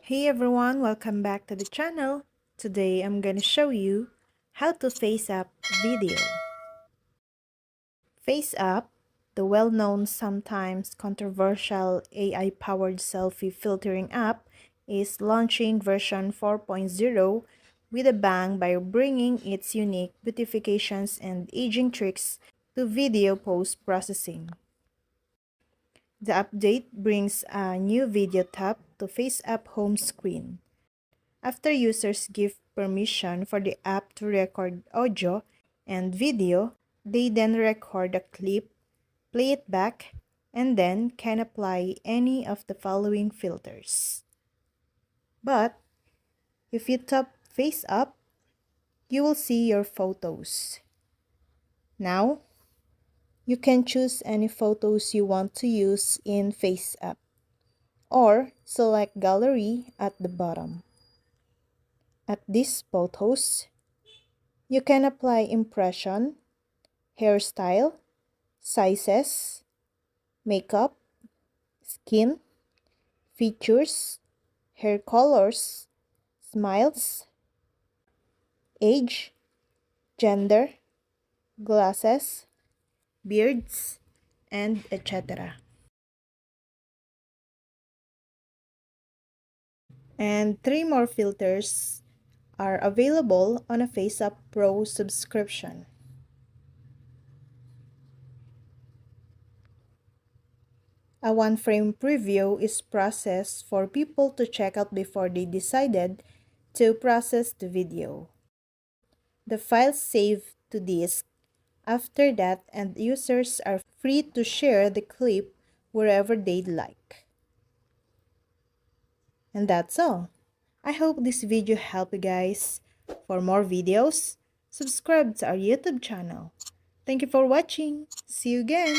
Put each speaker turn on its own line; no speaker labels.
Hey everyone, welcome back to the channel. Today I'm gonna show you how to Faceapp video. Faceapp, the well-known sometimes controversial AI-powered selfie filtering app, is launching version 4.0 with a bang by bringing its unique beautifications and aging tricks to video post-processing. The update brings a new video tab to Faceapp home screen. After users give permission for the app to record audio and video, they then record a clip, play it back, and then can apply any of the following filters. But if you tap Face Up, you will see your photos. Now, you can choose any photos you want to use in Face App or select Gallery at the bottom. At these photos, you can apply impression, hairstyle, sizes, makeup, skin, features, hair colors, smiles, age, gender, glasses, beards, and etc. And 3 more filters are available on a Faceapp Pro subscription. A one-frame preview is processed for people to check out before they decided to process the video. The files save to disk after that, and users are free to share the clip wherever they'd like. And that's all. I hope this video helped you guys. For more videos, subscribe to our YouTube channel. Thank you for watching. See you again.